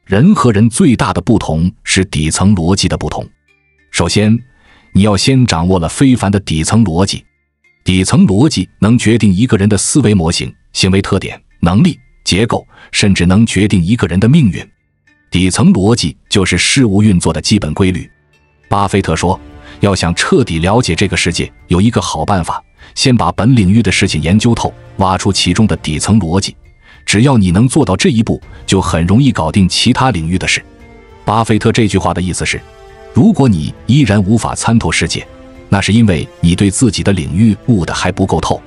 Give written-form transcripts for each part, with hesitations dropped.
人和人最大的不同是底层逻辑的不同。首先，你要先掌握了非凡的底层逻辑。底层逻辑能决定一个人的思维模型、行为特点、能力、结构，甚至能决定一个人的命运。底层逻辑就是事物运作的基本规律。巴菲特说，要想彻底了解这个世界，有一个好办法，先把本领域的事情研究透，挖出其中的底层逻辑。只要你能做到这一步，就很容易搞定其他领域的事。巴菲特这句话的意思是，如果你依然无法参透世界，那是因为你对自己的领域悟得还不够透。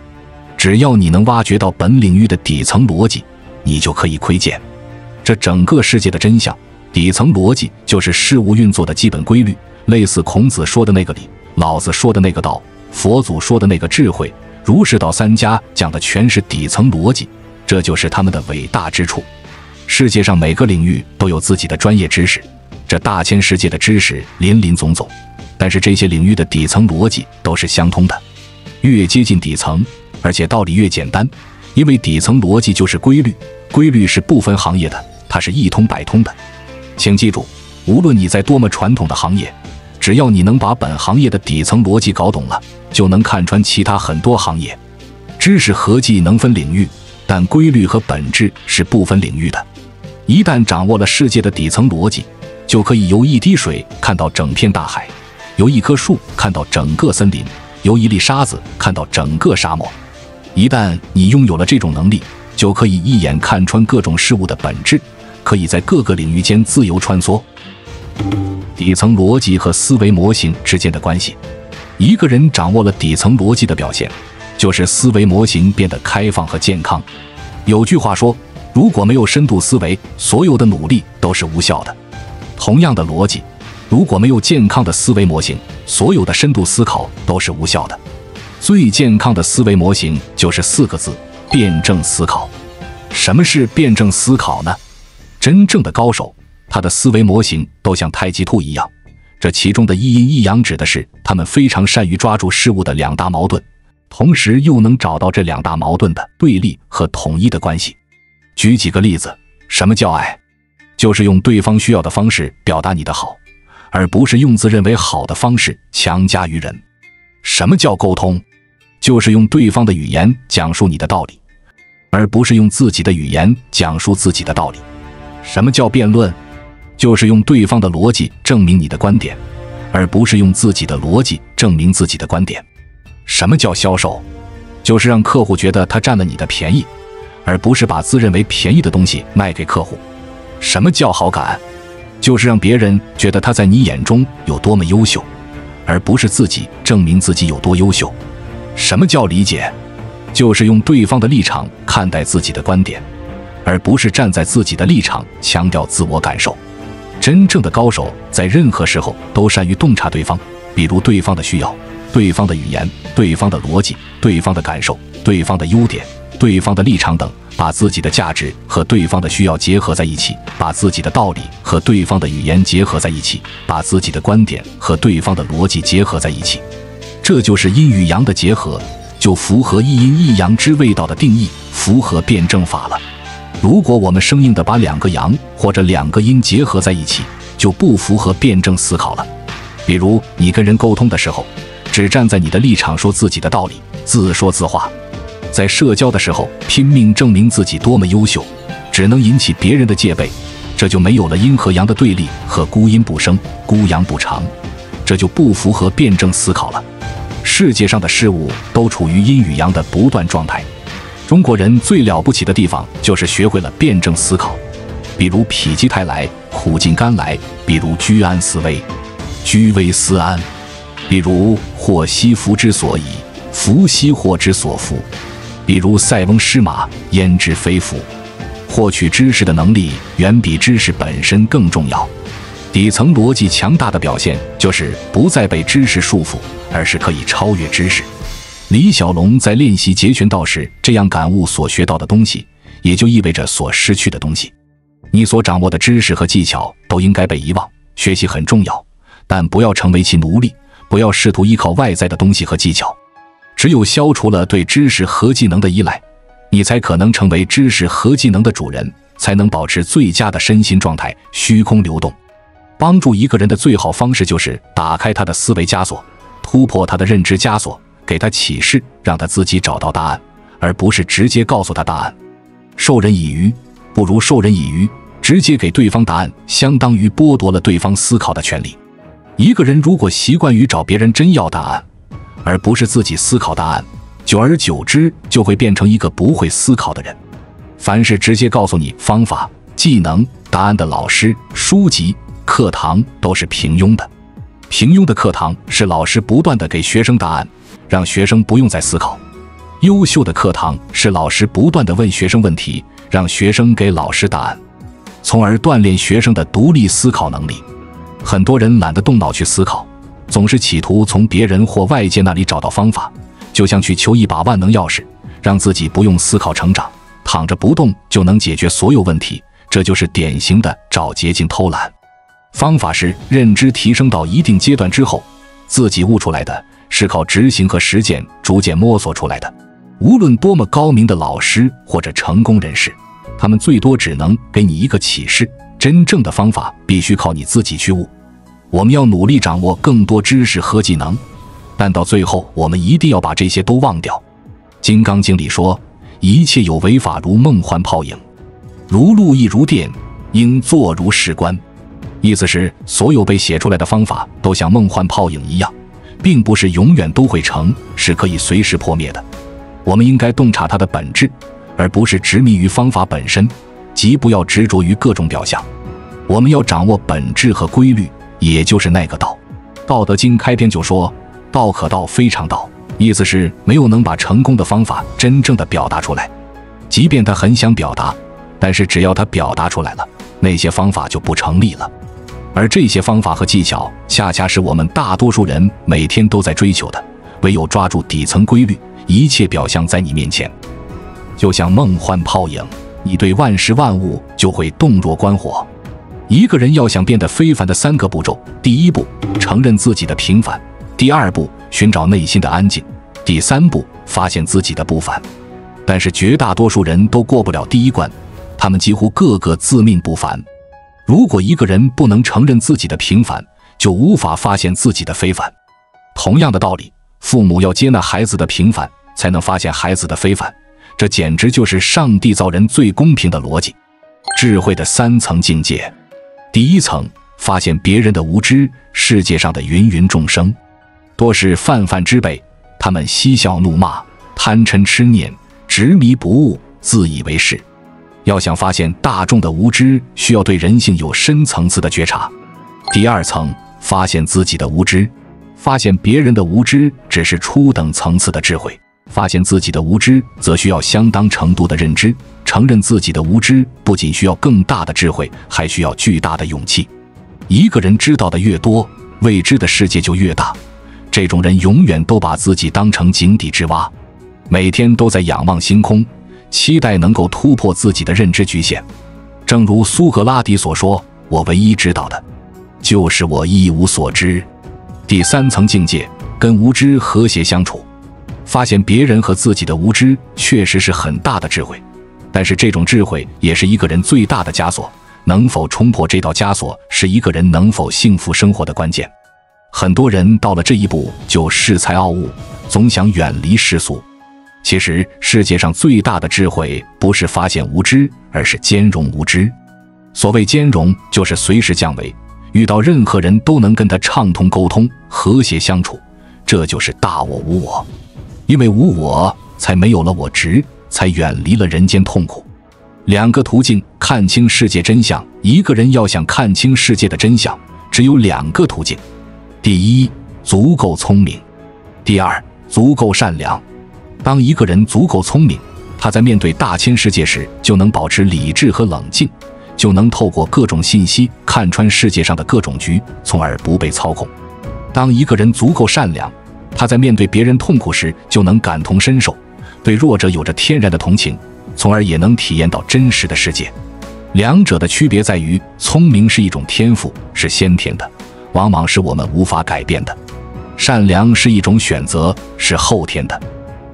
只要你能挖掘到本领域的底层逻辑，你就可以窥见这整个世界的真相。底层逻辑就是事物运作的基本规律，类似孔子说的那个理，老子说的那个道，佛祖说的那个智慧，儒释道三家讲的全是底层逻辑，这就是他们的伟大之处。世界上每个领域都有自己的专业知识，这大千世界的知识林林总总，但是这些领域的底层逻辑都是相通的。越接近底层，而且道理越简单，因为底层逻辑就是规律，规律是不分行业的，它是一通百通的。请记住，无论你在多么传统的行业，只要你能把本行业的底层逻辑搞懂了，就能看穿其他很多行业。知识合计能分领域，但规律和本质是不分领域的。一旦掌握了世界的底层逻辑，就可以由一滴水看到整片大海，由一棵树看到整个森林，由一粒沙子看到整个沙漠。一旦你拥有了这种能力，就可以一眼看穿各种事物的本质，可以在各个领域间自由穿梭。底层逻辑和思维模型之间的关系。一个人掌握了底层逻辑的表现，就是思维模型变得开放和健康。有句话说，如果没有深度思维，所有的努力都是无效的。同样的逻辑，如果没有健康的思维模型，所有的深度思考都是无效的。最健康的思维模型就是4个字：辩证思考。什么是辩证思考呢？真正的高手，他的思维模型都像太极图一样，这其中的一阴一阳指的是他们非常善于抓住事物的两大矛盾，同时又能找到这两大矛盾的对立和统一的关系。举几个例子，什么叫爱？就是用对方需要的方式表达你的好，而不是用自认为好的方式强加于人。什么叫沟通？就是用对方的语言讲述你的道理，而不是用自己的语言讲述自己的道理。什么叫辩论？就是用对方的逻辑证明你的观点，而不是用自己的逻辑证明自己的观点。什么叫销售？就是让客户觉得他占了你的便宜，而不是把自认为便宜的东西卖给客户。什么叫好感？就是让别人觉得他在你眼中有多么优秀，而不是自己证明自己有多优秀。什么叫理解？就是用对方的立场看待自己的观点，而不是站在自己的立场强调自我感受。真正的高手在任何时候都善于洞察对方，比如对方的需要、对方的语言、对方的逻辑、对方的感受、对方的优点、对方的立场等，把自己的价值和对方的需要结合在一起，把自己的道理和对方的语言结合在一起，把自己的观点和对方的逻辑结合在一起。这就是阴与阳的结合，就符合一阴一阳之谓道的定义，符合辩证法了。如果我们生硬地把2个阳或者2个阴结合在一起，就不符合辩证思考了。比如你跟人沟通的时候，只站在你的立场说自己的道理，自说自话；在社交的时候拼命证明自己多么优秀，只能引起别人的戒备，这就没有了阴和阳的对立和孤阴不生、孤阳不长，这就不符合辩证思考了。世界上的事物都处于阴与阳的不断状态。中国人最了不起的地方就是学会了辩证思考，比如否极泰来，苦尽甘来；比如居安思危，居危思安；比如祸兮福之所倚，福兮祸之所伏；比如塞翁失马，焉知非福。获取知识的能力远比知识本身更重要。底层逻辑强大的表现就是不再被知识束缚，而是可以超越知识。李小龙在练习截拳道时这样感悟所学到的东西，也就意味着所失去的东西。你所掌握的知识和技巧都应该被遗忘，学习很重要，但不要成为其奴隶，不要试图依靠外在的东西和技巧。只有消除了对知识和技能的依赖，你才可能成为知识和技能的主人，才能保持最佳的身心状态，虚空流动。帮助一个人的最好方式就是打开他的思维枷锁，突破他的认知枷锁，给他启示，让他自己找到答案，而不是直接告诉他答案。授人以鱼，不如授人以渔，直接给对方答案，相当于剥夺了对方思考的权利。一个人如果习惯于找别人真要答案，而不是自己思考答案，久而久之就会变成一个不会思考的人。凡是直接告诉你方法、技能、答案的老师、书籍、课堂都是平庸的。平庸的课堂是老师不断地给学生答案，让学生不用再思考。优秀的课堂是老师不断地问学生问题，让学生给老师答案，从而锻炼学生的独立思考能力。很多人懒得动脑去思考，总是企图从别人或外界那里找到方法，就像去求一把万能钥匙，让自己不用思考成长，躺着不动就能解决所有问题，这就是典型的找捷径偷懒。方法是认知提升到一定阶段之后自己悟出来的，是靠执行和实践逐渐摸索出来的。无论多么高明的老师或者成功人士，他们最多只能给你一个启示，真正的方法必须靠你自己去悟。我们要努力掌握更多知识和技能，但到最后我们一定要把这些都忘掉。金刚经里说，一切有为法如梦幻泡影，如露亦如电，应作如是观。意思是所有被写出来的方法都像梦幻泡影一样，并不是永远都会成，是可以随时破灭的。我们应该洞察它的本质，而不是执迷于方法本身，即不要执着于各种表象。我们要掌握本质和规律，也就是那个道。道德经开篇就说，道可道非常道，意思是没有能把成功的方法真正的表达出来。即便他很想表达，但是只要他表达出来了，那些方法就不成立了。而这些方法和技巧恰恰是我们大多数人每天都在追求的，唯有抓住底层规律，一切表象在你面前就像梦幻泡影，你对万事万物就会洞若观火。一个人要想变得非凡的3个步骤：第一步，承认自己的平凡；第二步，寻找内心的安静；第三步，发现自己的不凡。但是绝大多数人都过不了第一关，他们几乎个个自命不凡。如果一个人不能承认自己的平凡，就无法发现自己的非凡。同样的道理，父母要接纳孩子的平凡，才能发现孩子的非凡，这简直就是上帝造人最公平的逻辑。智慧的3层境界，第一层，发现别人的无知。世界上的芸芸众生，多是泛泛之辈，他们嬉笑怒骂，贪嗔痴念，执迷不悟，自以为是。要想发现大众的无知，需要对人性有深层次的觉察。第二层，发现自己的无知。发现别人的无知只是初等层次的智慧，发现自己的无知则需要相当程度的认知。承认自己的无知不仅需要更大的智慧，还需要巨大的勇气。一个人知道的越多，未知的世界就越大。这种人永远都把自己当成井底之蛙，每天都在仰望星空，期待能够突破自己的认知局限。正如苏格拉底所说，我唯一知道的就是我一无所知。第3层境界，跟无知和谐相处。发现别人和自己的无知确实是很大的智慧，但是这种智慧也是一个人最大的枷锁。能否冲破这道枷锁，是一个人能否幸福生活的关键。很多人到了这一步就恃才傲物，总想远离世俗。其实世界上最大的智慧不是发现无知，而是兼容无知。所谓兼容，就是随时降维，遇到任何人都能跟他畅通沟通，和谐相处。这就是大我无我。因为无我，才没有了我执，才远离了人间痛苦。2个途径看清世界真相。一个人要想看清世界的真相，只有2个途径：第一，足够聪明；第二，足够善良。当一个人足够聪明，他在面对大千世界时就能保持理智和冷静，就能透过各种信息看穿世界上的各种局，从而不被操控。当一个人足够善良，他在面对别人痛苦时就能感同身受，对弱者有着天然的同情，从而也能体验到真实的世界。2者的区别在于，聪明是一种天赋，是先天的，往往是我们无法改变的；善良是一种选择，是后天的，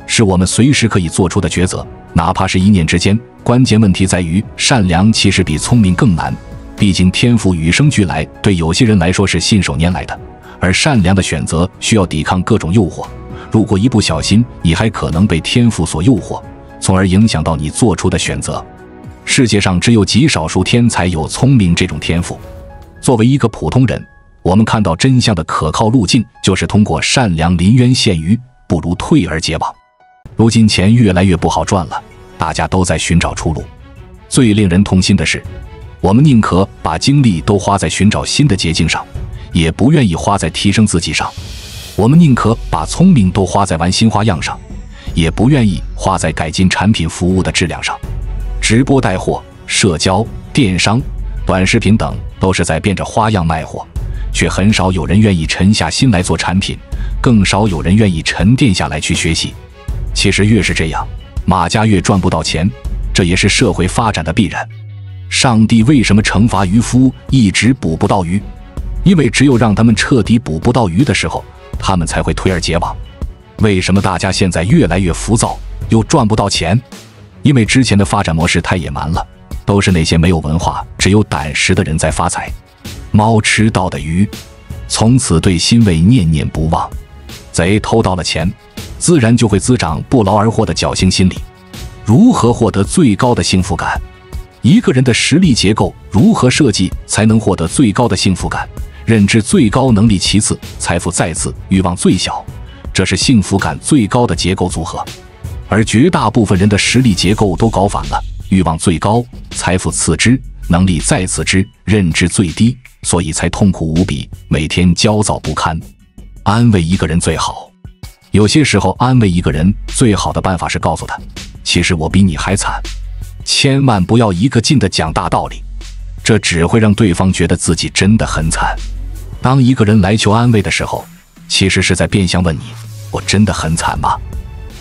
是我们随时可以做出的抉择，哪怕是一念之间，关键问题在于，善良其实比聪明更难。毕竟天赋与生俱来，对有些人来说是信手拈来的，而善良的选择需要抵抗各种诱惑。如果一不小心，你还可能被天赋所诱惑，从而影响到你做出的选择。世界上只有极少数天才有聪明这种天赋。作为一个普通人，我们看到真相的可靠路径就是通过善良临渊羡鱼，不如退而结网。如今钱越来越不好赚了，大家都在寻找出路。最令人痛心的是，我们宁可把精力都花在寻找新的捷径上，也不愿意花在提升自己上。我们宁可把聪明都花在玩新花样上，也不愿意花在改进产品服务的质量上。直播带货、社交、电商、短视频等都是在变着花样卖货，却很少有人愿意沉下心来做产品，更少有人愿意沉淀下来去学习。其实越是这样，马家越赚不到钱，这也是社会发展的必然。上帝为什么惩罚渔夫一直捕不到鱼？因为只有让他们彻底捕不到鱼的时候，他们才会退而结网。为什么大家现在越来越浮躁，又赚不到钱？因为之前的发展模式太野蛮了，都是那些没有文化、只有胆识的人在发财。猫吃到的鱼，从此对欣慰念念不忘。贼偷到了钱，自然就会滋长不劳而获的侥幸心理。如何获得最高的幸福感？一个人的实力结构如何设计才能获得最高的幸福感？认知最高，能力其次，财富再次，欲望最小，这是幸福感最高的结构组合。而绝大部分人的实力结构都搞反了，欲望最高，财富次之，能力再次之，认知最低，所以才痛苦无比，每天焦躁不堪。安慰一个人最好，有些时候安慰一个人最好的办法是告诉他，其实我比你还惨。千万不要一个劲地讲大道理，这只会让对方觉得自己真的很惨。当一个人来求安慰的时候，其实是在变相问你，我真的很惨吗？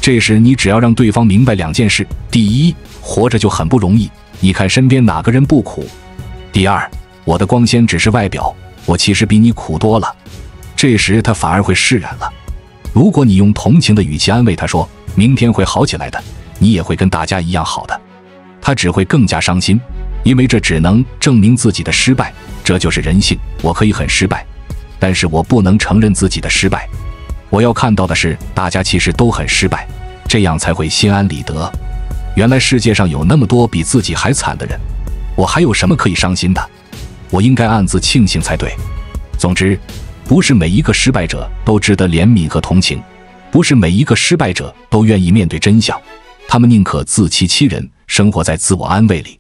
这时你只要让对方明白两件事：第一，活着就很不容易，你看身边哪个人不苦；第二，我的光鲜只是外表，我其实比你苦多了。这时他反而会释然了。如果你用同情的语气安慰他说，明天会好起来的，你也会跟大家一样好的，他只会更加伤心，因为这只能证明自己的失败，这就是人性。我可以很失败，但是我不能承认自己的失败。我要看到的是，大家其实都很失败，这样才会心安理得。原来世界上有那么多比自己还惨的人，我还有什么可以伤心的？我应该暗自庆幸才对。总之，不是每一个失败者都值得怜悯和同情，不是每一个失败者都愿意面对真相，他们宁可自欺欺人，生活在自我安慰里。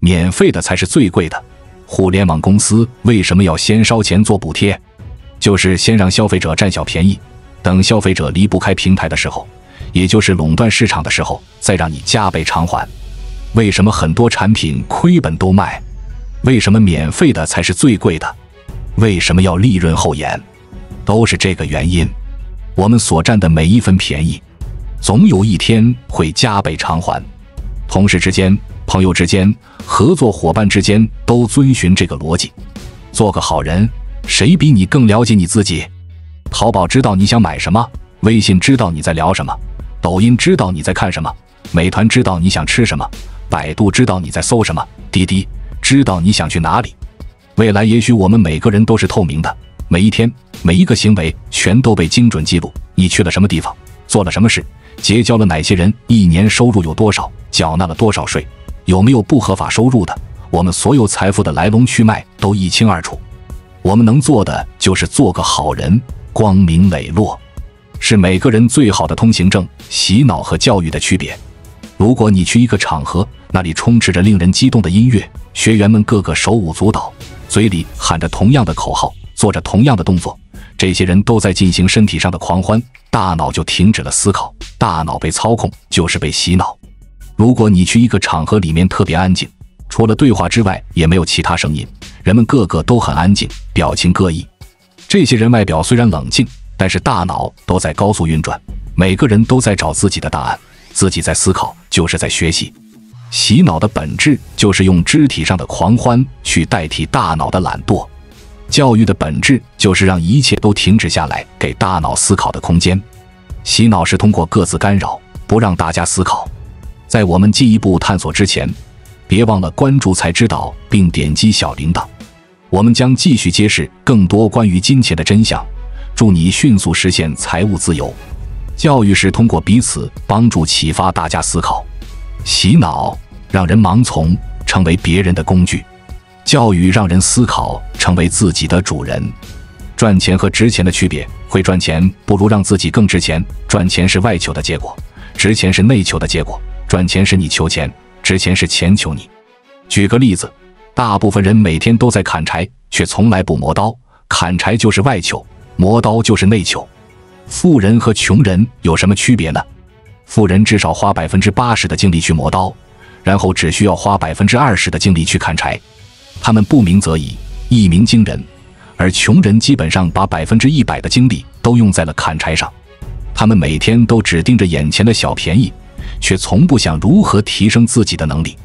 免费的才是最贵的。互联网公司为什么要先烧钱做补贴？就是先让消费者占小便宜，等消费者离不开平台的时候，也就是垄断市场的时候，再让你加倍偿还。为什么很多产品亏本都卖？为什么免费的才是最贵的？为什么要利润后延？都是这个原因。我们所占的每一分便宜，总有一天会加倍偿还。同事之间、朋友之间、合作伙伴之间都遵循这个逻辑。做个好人，谁比你更了解你自己？淘宝知道你想买什么，微信知道你在聊什么，抖音知道你在看什么，美团知道你想吃什么，百度知道你在搜什么，滴滴知道你想去哪里。未来也许我们每个人都是透明的，每一天每一个行为全都被精准记录，你去了什么地方，做了什么事，结交了哪些人，一年收入有多少，缴纳了多少税，有没有不合法收入的，我们所有财富的来龙去脉都一清二楚。我们能做的就是做个好人，光明磊落，是每个人最好的通行证。洗脑和教育的区别，如果你去一个场合，那里充斥着令人激动的音乐，学员们个个手舞足蹈，嘴里喊着同样的口号，做着同样的动作，这些人都在进行身体上的狂欢，大脑就停止了思考，大脑被操控就是被洗脑。如果你去一个场合里面特别安静，除了对话之外也没有其他声音，人们个个都很安静，表情各异，这些人外表虽然冷静，但是大脑都在高速运转，每个人都在找自己的答案，自己在思考，就是在学习。洗脑的本质就是用肢体上的狂欢去代替大脑的懒惰，教育的本质就是让一切都停止下来，给大脑思考的空间。洗脑是通过各自干扰，不让大家思考。在我们进一步探索之前，别忘了关注才知道并点击小铃铛，我们将继续揭示更多关于金钱的真相，助你迅速实现财务自由。教育是通过彼此帮助启发大家思考，洗脑让人盲从，成为别人的工具；教育让人思考，成为自己的主人。赚钱和值钱的区别，会赚钱不如让自己更值钱。赚钱是外求的结果，值钱是内求的结果。赚钱是你求钱，值钱是钱求你。举个例子，大部分人每天都在砍柴，却从来不磨刀。砍柴就是外求，磨刀就是内求。富人和穷人有什么区别呢？富人至少花 80% 的精力去磨刀，然后只需要花 20% 的精力去砍柴。他们不鸣则已，一鸣惊人。而穷人基本上把 100% 的精力都用在了砍柴上。他们每天都只盯着眼前的小便宜，却从不想如何提升自己的能力。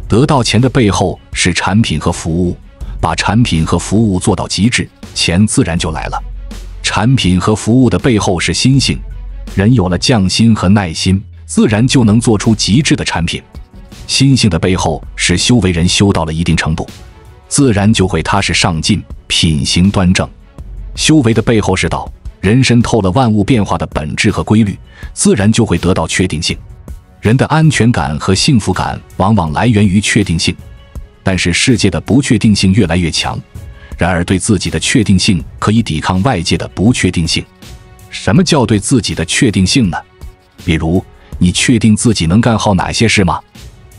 得到钱的背后是产品和服务，把产品和服务做到极致，钱自然就来了。产品和服务的背后是心性，人有了匠心和耐心，自然就能做出极致的产品。心性的背后是修为，人修到了一定程度，自然就会踏实上进，品行端正。修为的背后是道，人参透了万物变化的本质和规律，自然就会得到确定性。人的安全感和幸福感往往来源于确定性，但是世界的不确定性越来越强，然而对自己的确定性可以抵抗外界的不确定性。什么叫对自己的确定性呢？比如，你确定自己能干好哪些事吗？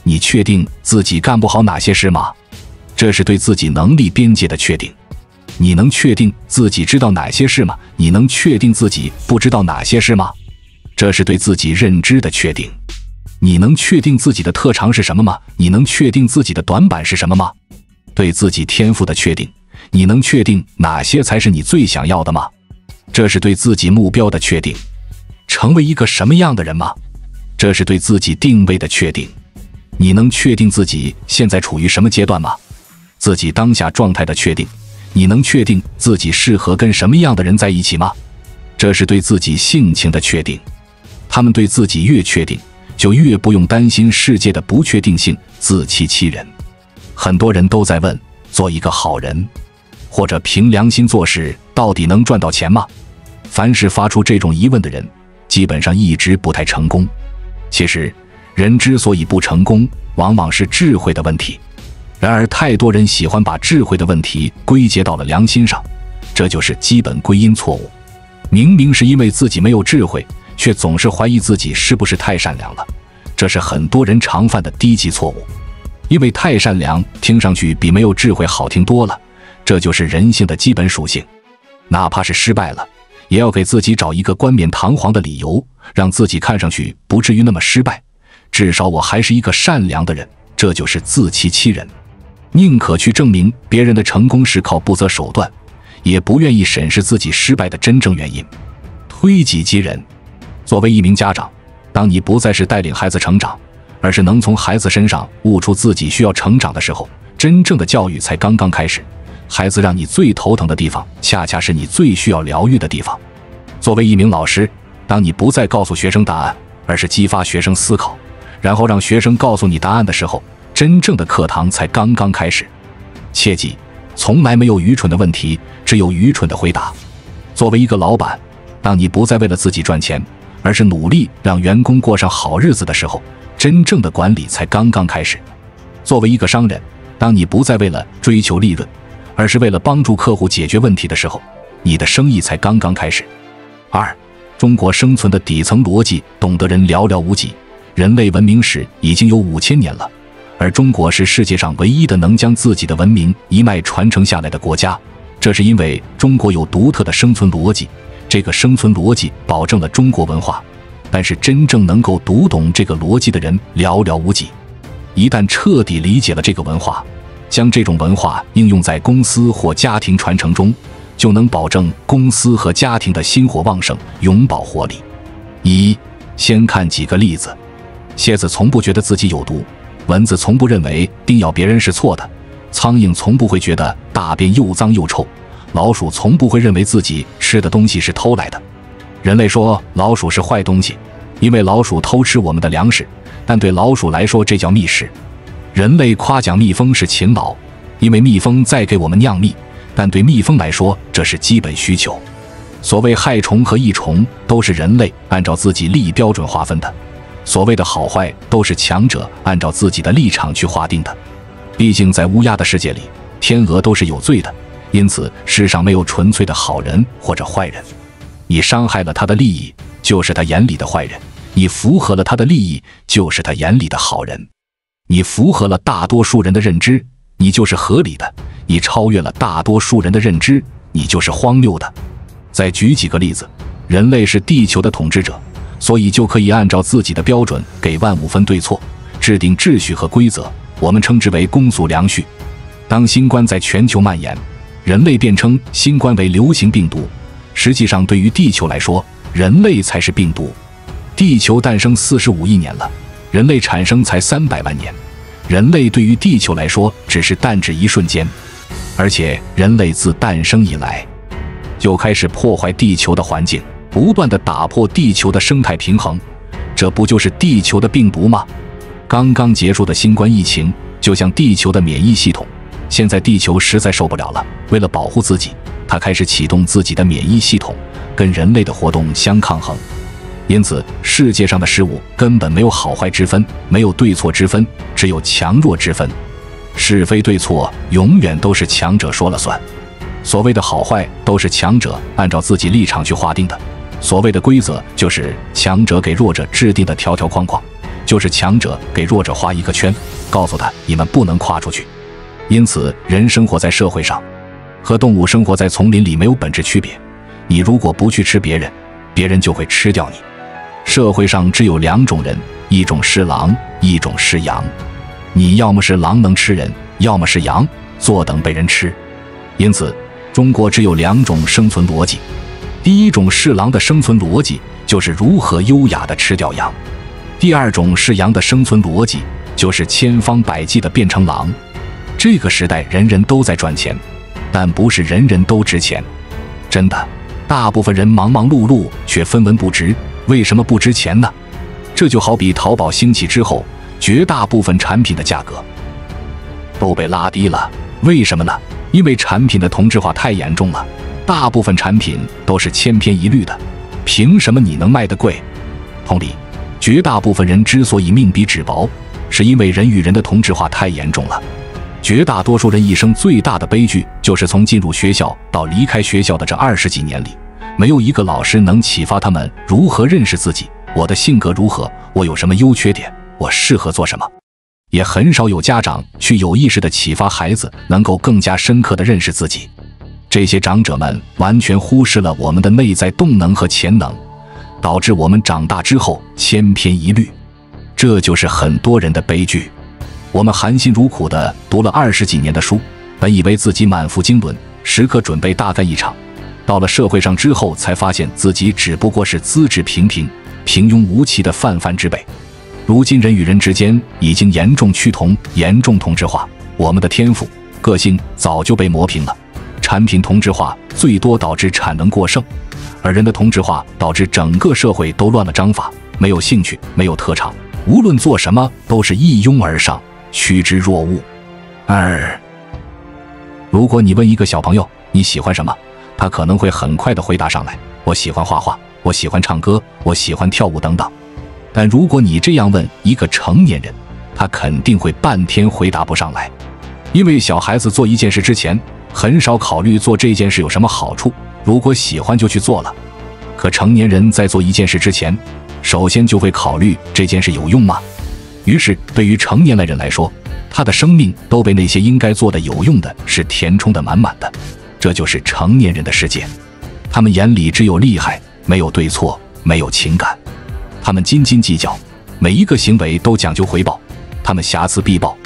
你确定自己干不好哪些事吗？这是对自己能力边界的确定。你能确定自己知道哪些事吗？你能确定自己不知道哪些事吗？这是对自己认知的确定。你能确定自己的特长是什么吗？你能确定自己的短板是什么吗？对自己天赋的确定。你能确定哪些才是你最想要的吗？这是对自己目标的确定。成为一个什么样的人吗？这是对自己定位的确定。你能确定自己现在处于什么阶段吗？自己当下状态的确定。你能确定自己适合跟什么样的人在一起吗？这是对自己性情的确定。他们对自己越确定，就越不用担心世界的不确定性，自欺欺人。很多人都在问，做一个好人或者凭良心做事到底能赚到钱吗？凡是发出这种疑问的人，基本上一直不太成功。其实人之所以不成功，往往是智慧的问题。然而太多人喜欢把智慧的问题归结到了良心上，这就是基本归因错误。明明是因为自己没有智慧，却总是怀疑自己是不是太善良了，这是很多人常犯的低级错误。因为太善良听上去比没有智慧好听多了，这就是人性的基本属性。哪怕是失败了，也要给自己找一个冠冕堂皇的理由，让自己看上去不至于那么失败。至少我还是一个善良的人，这就是自欺欺人。宁可去证明别人的成功是靠不择手段，也不愿意审视自己失败的真正原因。推己及人。作为一名家长，当你不再是带领孩子成长，而是能从孩子身上悟出自己需要成长的时候，真正的教育才刚刚开始。孩子让你最头疼的地方，恰恰是你最需要疗愈的地方。作为一名老师，当你不再告诉学生答案，而是激发学生思考，然后让学生告诉你答案的时候，真正的课堂才刚刚开始。切记，从来没有愚蠢的问题，只有愚蠢的回答。作为一个老板，当你不再为了自己赚钱，而是努力让员工过上好日子的时候，真正的管理才刚刚开始。作为一个商人，当你不再为了追求利润，而是为了帮助客户解决问题的时候，你的生意才刚刚开始。2. 中国生存的底层逻辑懂得人寥寥无几，人类文明史已经有5000年了，而中国是世界上唯一的能将自己的文明一脉传承下来的国家。这是因为中国有独特的生存逻辑，这个生存逻辑保证了中国文化，但是真正能够读懂这个逻辑的人寥寥无几。一旦彻底理解了这个文化，将这种文化应用在公司或家庭传承中，就能保证公司和家庭的薪火旺盛，永葆活力。先看几个例子。蝎子从不觉得自己有毒，蚊子从不认为叮咬别人是错的，苍蝇从不会觉得大便又脏又臭，老鼠从不会认为自己吃的东西是偷来的。人类说老鼠是坏东西，因为老鼠偷吃我们的粮食，但对老鼠来说这叫觅食。人类夸奖蜜蜂是勤劳，因为蜜蜂在给我们酿蜜，但对蜜蜂来说这是基本需求。所谓害虫和益虫都是人类按照自己利益标准划分的，所谓的好坏都是强者按照自己的立场去划定的。毕竟在乌鸦的世界里，天鹅都是有罪的，因此世上没有纯粹的好人或者坏人。你伤害了他的利益，就是他眼里的坏人；你符合了他的利益，就是他眼里的好人。你符合了大多数人的认知，你就是合理的；你超越了大多数人的认知，你就是荒谬的。再举几个例子，人类是地球的统治者，所以就可以按照自己的标准给万物分对错，制定秩序和规则，我们称之为公俗良序。当新冠在全球蔓延，人类便称新冠为流行病毒，实际上对于地球来说，人类才是病毒。地球诞生45亿年了，人类产生才300万年，人类对于地球来说只是弹指一瞬间，而且人类自诞生以来就开始破坏地球的环境，不断地打破地球的生态平衡，这不就是地球的病毒吗？刚刚结束的新冠疫情就像地球的免疫系统，现在地球实在受不了了，为了保护自己，它开始启动自己的免疫系统，跟人类的活动相抗衡。因此世界上的事物根本没有好坏之分，没有对错之分，只有强弱之分。是非对错永远都是强者说了算。所谓的好坏都是强者按照自己立场去划定的，所谓的规则就是强者给弱者制定的条条框框，就是强者给弱者画一个圈，告诉他你们不能跨出去。因此人生活在社会上和动物生活在丛林里没有本质区别，你如果不去吃别人，别人就会吃掉你。社会上只有2种人，一种是狼，一种是羊。你要么是狼能吃人，要么是羊坐等被人吃。因此中国只有2种生存逻辑，第一种是狼的生存逻辑，就是如何优雅地吃掉羊；第二种是羊的生存逻辑，就是千方百计地变成狼。这个时代人人都在赚钱，但不是人人都值钱。真的，大部分人忙忙碌碌却分文不值，为什么不值钱呢？这就好比淘宝兴起之后，绝大部分产品的价格都被拉低了，为什么呢？因为产品的同质化太严重了，大部分产品都是千篇一律的，凭什么你能卖得贵？同理，绝大部分人之所以命比纸薄，是因为人与人的同质化太严重了。绝大多数人一生最大的悲剧，就是从进入学校到离开学校的这20几年里，没有一个老师能启发他们如何认识自己，我的性格如何，我有什么优缺点，我适合做什么。也很少有家长去有意识地启发孩子能够更加深刻地认识自己。这些长者们完全忽视了我们的内在动能和潜能，导致我们长大之后千篇一律，这就是很多人的悲剧。我们含辛茹苦地读了20几年的书，本以为自己满腹经纶，时刻准备大干一场，到了社会上之后才发现自己只不过是资质平平、平庸无奇的泛泛之辈。如今人与人之间已经严重趋同，严重同质化，我们的天赋、个性早就被磨平了。产品同质化最多导致产能过剩，而人的同质化导致整个社会都乱了章法，没有兴趣，没有特长，无论做什么都是一拥而上，趋之若鹜。如果你问一个小朋友你喜欢什么，他可能会很快地回答上来，我喜欢画画，我喜欢唱歌，我喜欢跳舞等等。但如果你这样问一个成年人，他肯定会半天回答不上来。因为小孩子做一件事之前，很少考虑做这件事有什么好处，如果喜欢就去做了。可成年人在做一件事之前，首先就会考虑这件事有用吗？于是对于成年人来说，他的生命都被那些应该做的有用的事填充得满满的。这就是成年人的世界，他们眼里只有利害，没有对错，没有情感。他们斤斤计较，每一个行为都讲究回报，他们瑕疵必报，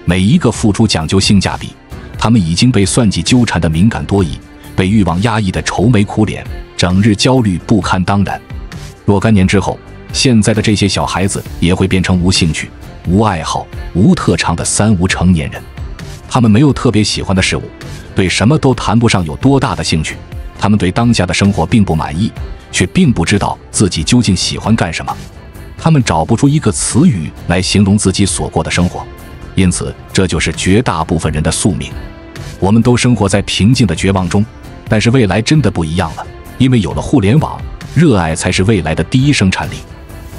每一个付出讲究性价比。他们已经被算计纠缠的敏感多疑，被欲望压抑的愁眉苦脸，整日焦虑不堪当然。若干年之后，现在的这些小孩子也会变成无兴趣、无爱好、无特长的3无成年人。他们没有特别喜欢的事物，对什么都谈不上有多大的兴趣。他们对当下的生活并不满意，却并不知道自己究竟喜欢干什么。他们找不出一个词语来形容自己所过的生活，因此这就是绝大部分人的宿命。我们都生活在平静的绝望中，但是未来真的不一样了，因为有了互联网，热爱才是未来的第一生产力。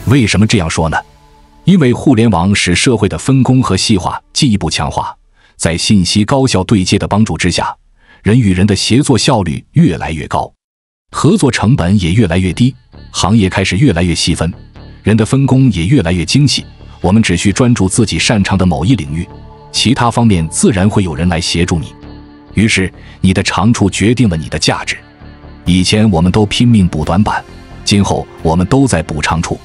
为什么这样说呢？因为互联网使社会的分工和细化进一步强化，在信息高效对接的帮助之下，人与人的协作效率越来越高，合作成本也越来越低，行业开始越来越细分，人的分工也越来越精细。我们只需专注自己擅长的某一领域，其他方面自然会有人来协助你。于是你的长处决定了你的价值。以前我们都拼命补短板，今后我们都在补长处。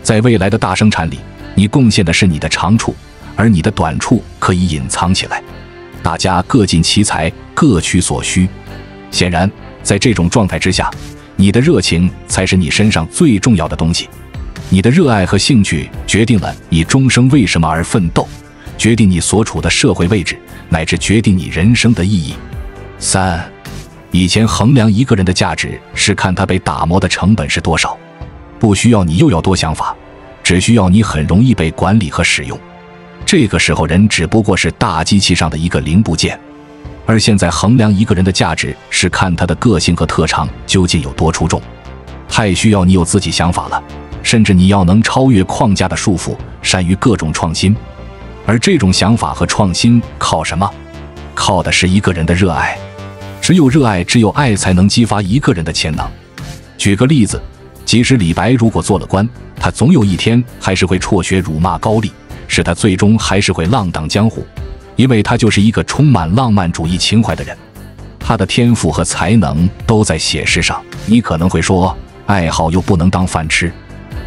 在未来的大生产里，你贡献的是你的长处，而你的短处可以隐藏起来。大家各尽其才，各取所需。显然，在这种状态之下，你的热情才是你身上最重要的东西。你的热爱和兴趣决定了你终生为什么而奋斗，决定你所处的社会位置，乃至决定你人生的意义。3. 以前衡量一个人的价值是看他被打磨的成本是多少，不需要你又要多想法，只需要你很容易被管理和使用。这个时候人只不过是大机器上的一个零部件。而现在衡量一个人的价值是看他的个性和特长究竟有多出众，太需要你有自己想法了，甚至你要能超越框架的束缚，善于各种创新。而这种想法和创新靠什么？靠的是一个人的热爱。只有热爱，只有爱才能激发一个人的潜能。举个例子，即使李白如果做了官，他总有一天还是会辍学辱骂高丽，使他最终还是会浪荡江湖，因为他就是一个充满浪漫主义情怀的人。他的天赋和才能都在写诗上。你可能会说，爱好又不能当饭吃，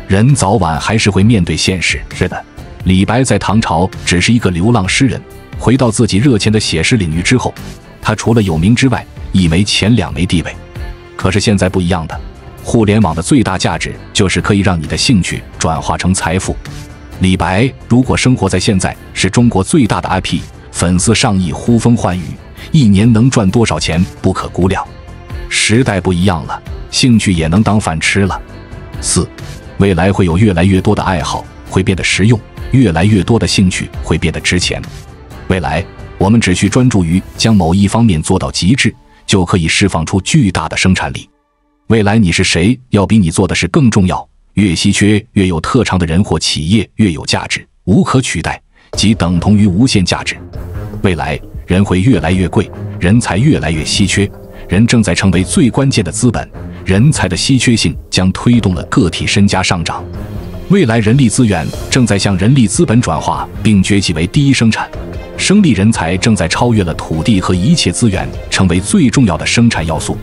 人早晚还是会面对现实。是的，李白在唐朝只是一个流浪诗人，回到自己热情的写诗领域之后，他除了有名之外，一没钱，两没地位。可是现在不一样的，互联网的最大价值就是可以让你的兴趣转化成财富。李白如果生活在现在，是中国最大的 IP， 粉丝上亿，呼风唤雨，一年能赚多少钱不可估量。时代不一样了，兴趣也能当饭吃了。4. 未来会有越来越多的爱好会变得实用，越来越多的兴趣会变得值钱。未来我们只需专注于将某一方面做到极致，就可以释放出巨大的生产力。未来你是谁，要比你做的事更重要。越稀缺、越有特长的人或企业越有价值，无可取代，即等同于无限价值。未来人会越来越贵，人才越来越稀缺，人正在成为最关键的资本，人才的稀缺性将推动了个体身家上涨。未来人力资源正在向人力资本转化，并崛起为第一生产。生力人才正在超越了土地和一切资源，成为最重要的生产要素。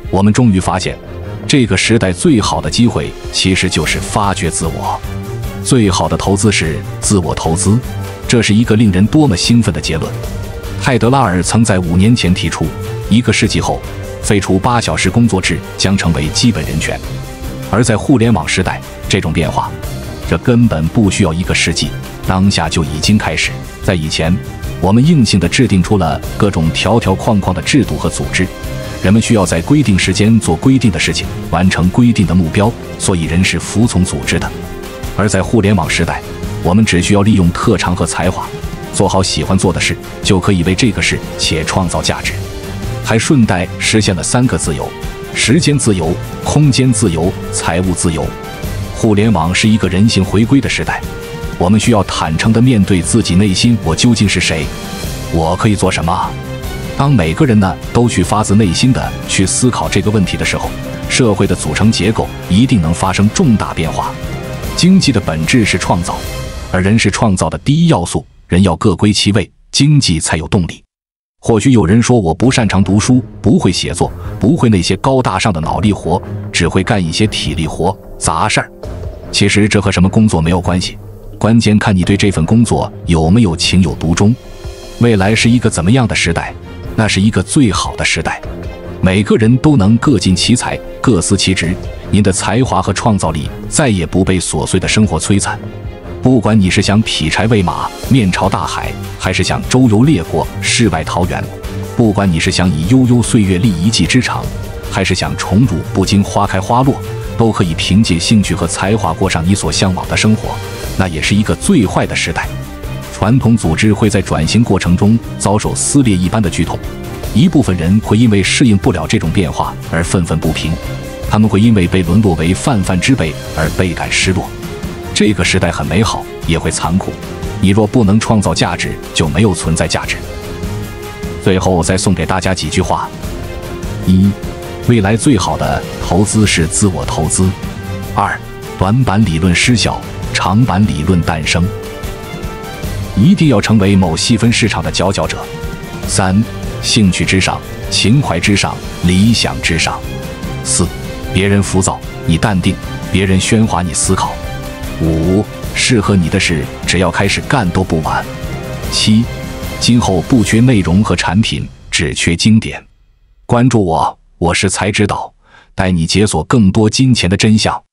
我们终于发现，这个时代最好的机会其实就是发掘自我。最好的投资是自我投资，这是一个令人多么兴奋的结论。泰德拉尔曾在5年前提出，1个世纪后，废除8小时工作制将成为基本人权。而在互联网时代，这种变化，这根本不需要1个世纪，当下就已经开始。在以前，我们硬性地制定出了各种条条框框的制度和组织，人们需要在规定时间做规定的事情，完成规定的目标，所以人是服从组织的。而在互联网时代，我们只需要利用特长和才华，做好喜欢做的事，就可以为这个事且创造价值，还顺带实现了3个自由：时间自由、空间自由、财务自由。互联网是一个人性回归的时代，我们需要坦诚地面对自己内心，我究竟是谁？我可以做什么？当每个人呢都去发自内心地去思考这个问题的时候，社会的组成结构一定能发生重大变化。经济的本质是创造，而人是创造的第一要素，人要各归其位，经济才有动力。或许有人说，我不擅长读书，不会写作，不会那些高大上的脑力活，只会干一些体力活、杂事儿。其实这和什么工作没有关系，关键看你对这份工作有没有情有独钟。未来是一个怎么样的时代？那是一个最好的时代，每个人都能各尽其才，各司其职。您的才华和创造力再也不被琐碎的生活摧残。不管你是想劈柴喂马，面朝大海，还是想周游列国，世外桃源；不管你是想以悠悠岁月立一技之长，还是想宠辱不惊花开花落，都可以凭借兴趣和才华过上你所向往的生活，那也是一个最坏的时代。传统组织会在转型过程中遭受撕裂一般的剧痛，一部分人会因为适应不了这种变化而愤愤不平，他们会因为被沦落为泛泛之辈而倍感失落。这个时代很美好，也会残酷，你若不能创造价值，就没有存在价值。最后再送给大家几句话：一、未来最好的投资是自我投资；二、短板理论失效，长板理论诞生。一定要成为某细分市场的佼佼者。三、兴趣之上，情怀之上，理想之上。四、别人浮躁，你淡定；别人喧哗，你思考。五、适合你的事，只要开始干都不晚。七、今后不缺内容和产品，只缺经典。关注我，我是才知道，带你解锁更多金钱的真相。